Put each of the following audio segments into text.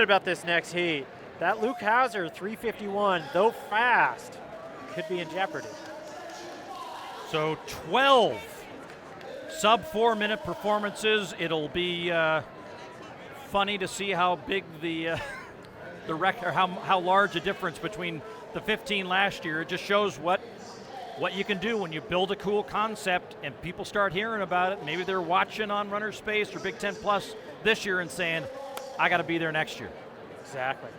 excited about this next heat. That Luke Hauser 351, though fast, could be in jeopardy. So 12 sub 4 minute performances. It'll be funny to see how big the record, or how large a difference between the 15 last year. It just shows what you can do when you build a cool concept and people start hearing about it. Maybe they're watching on runnerspace or Big Ten Plus this year and saying, I got to be there next year. Exactly.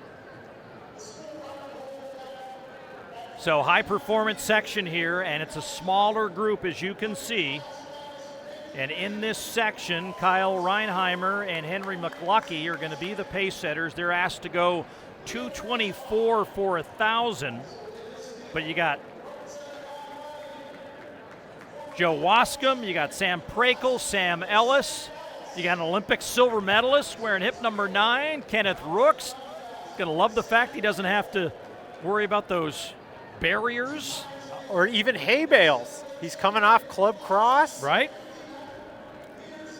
So high performance section here, and it's a smaller group, as you can see. And in this section, Kyle Reinheimer and Henry McLucky are going to be the pace setters. They're asked to go 2:24 for 1,000. But you got Joe Wascom, you got Sam Prakel, Sam Ellis, you got an Olympic silver medalist wearing hip number 9, Kenneth Rooks. Gonna love the fact he doesn't have to worry about those barriers. Or even hay bales. He's coming off Club Cross. Right.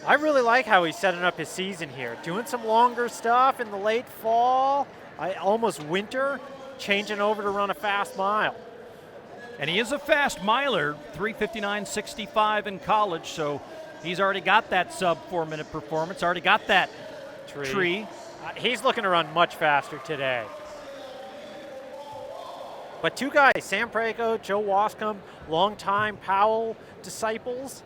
I really like how he's setting up his season here. Doing some longer stuff in the late fall, almost winter, changing over to run a fast mile. And he is a fast miler, 3:59.65 in college, so he's already got that sub 4 minute performance, already got that tree. He's looking to run much faster today. But two guys, Sam Prakel, Joe Wascom, longtime Powell disciples.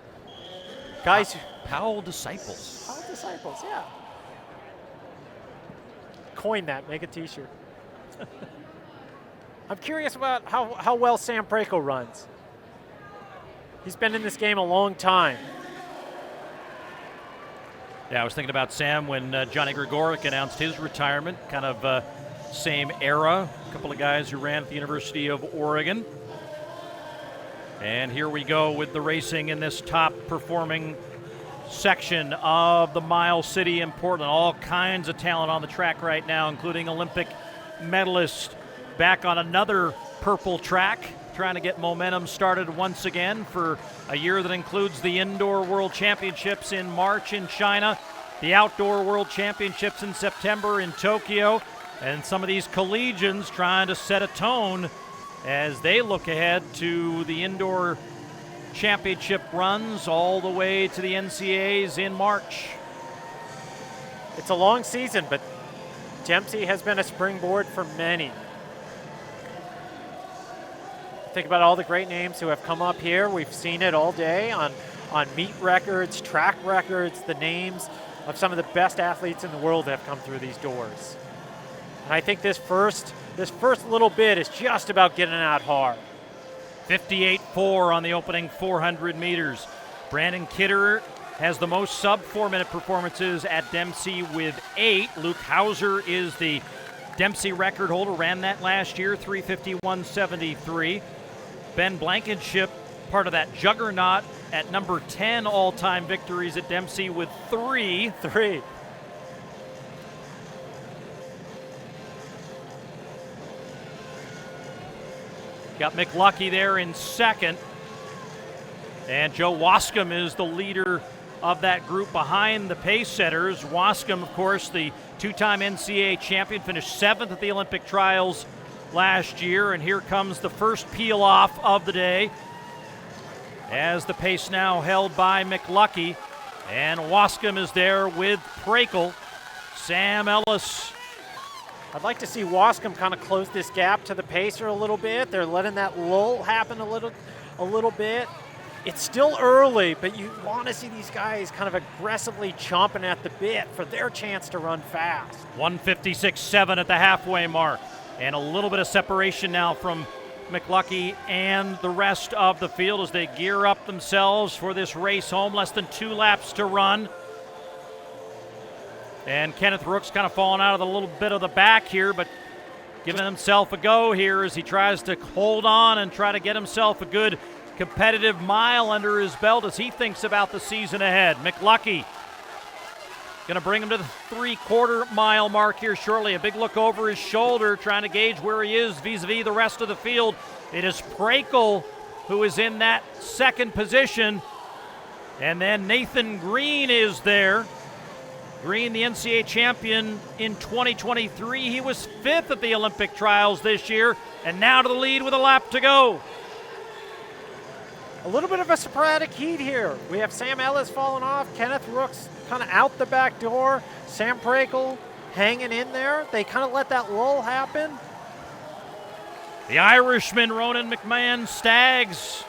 Guys, Powell disciples. Powell disciples, yeah. Coin that, make a t-shirt. I'm curious about how well Sam Prakel runs. He's been in this game a long time. Yeah, I was thinking about Sam when Johnny Gregoric announced his retirement, kind of same era, a couple of guys who ran at the University of Oregon. And here we go with the racing in this top performing section of the Mile City in Portland. All kinds of talent on the track right now, including Olympic medalist back on another purple track, trying to get momentum started once again for a year that includes the Indoor World Championships in March in China, the Outdoor World Championships in September in Tokyo, and some of these collegians trying to set a tone as they look ahead to the Indoor Championship runs all the way to the NCAAs in March. It's a long season, but Dempsey has been a springboard for many. Think about all the great names who have come up here. We've seen it all day on meet records, track records, the names of some of the best athletes in the world that have come through these doors. And I think this first little bit is just about getting out hard. 58.4 on the opening 400 meters. Brandon Kidder has the most sub 4 minute performances at Dempsey with 8. Luke Hauser is the Dempsey record holder, ran that last year, 3:51.73. Ben Blankenship, part of that juggernaut at number 10 all-time victories at Dempsey with 3. Got McLucky there in second. And Joe Wascom is the leader of that group behind the pace setters. Wascom, of course, the two-time NCAA champion, finished 7th at the Olympic trials last year. And here comes the first peel-off of the day as the pace now held by McLucky. And Wascom is there with Prakel. Sam Ellis. I'd like to see Wascom kind of close this gap to the pacer a little bit. They're letting that lull happen a little bit. It's still early, but you want to see these guys kind of aggressively chomping at the bit for their chance to run fast. 156.7 at the halfway mark. And a little bit of separation now from McLucky and the rest of the field as they gear up themselves for this race home. Less than 2 laps to run. And Kenneth Rooks kind of falling out of a little bit of the back here, but giving himself a go here as he tries to hold on and try to get himself a good competitive mile under his belt as he thinks about the season ahead. McLucky going to bring him to the 3/4 mile mark here shortly. A big look over his shoulder, trying to gauge where he is vis-a-vis the rest of the field. It is Prakel who is in that second position. And then Nathan Green is there. Green, the NCAA champion in 2023. He was 5th at the Olympic trials this year, and now to the lead with a lap to go. A little bit of a sporadic heat here. We have Sam Ellis falling off, Kenneth Rooks kind of out the back door, Sam Prakel hanging in there. They kind of let that lull happen. The Irishman, Ronan McMahon Staggs,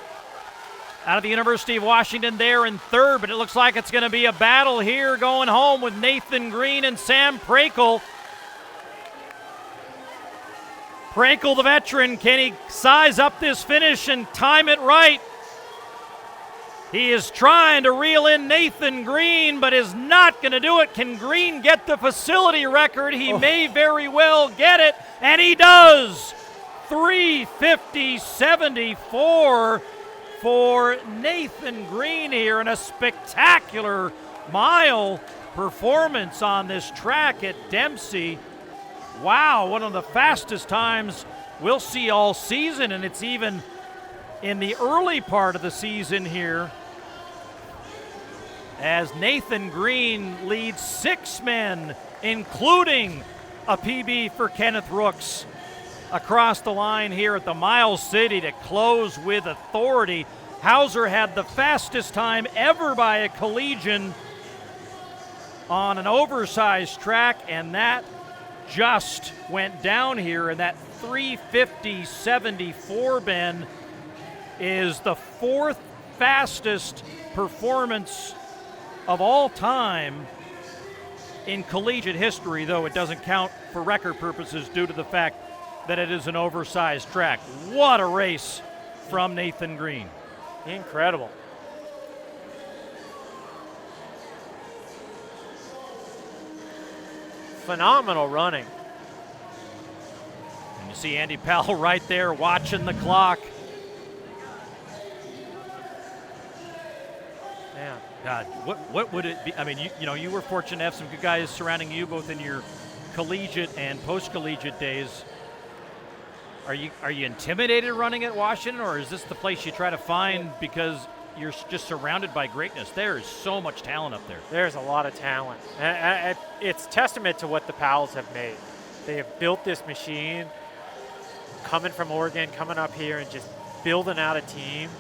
out of the University of Washington there in 3rd, but it looks like it's going to be a battle here going home with Nathan Green and Sam Prakel. Prakel, the veteran, can he size up this finish and time it right? He is trying to reel in Nathan Green, but is not going to do it. Can Green get the facility record? He may very well get it, and he does. 3:50.74 for Nathan Green here, and a spectacular mile performance on this track at Dempsey. Wow, one of the fastest times we'll see all season, and it's even in the early part of the season here, as Nathan Green leads 6 men, including a PB for Kenneth Rooks, across the line here at the Miles City to close with authority. Hauser had the fastest time ever by a collegian on an oversized track, and that just went down here, and that 3:50.74, Ben, is the 4th fastest performance of all time in collegiate history, though it doesn't count for record purposes due to the fact that it is an oversized track. What a race from Nathan Green. Incredible. Phenomenal running. And you see Andy Powell right there watching the clock. Man. God, what would it be? I mean, you know, you were fortunate to have some good guys surrounding you both in your collegiate and post-collegiate days. Are you intimidated running at Washington, or is this the place you try to find because you're just surrounded by greatness? There is so much talent up there. There's a lot of talent. And it's testament to what the Powells have made. They have built this machine, coming from Oregon, coming up here, and just building out a team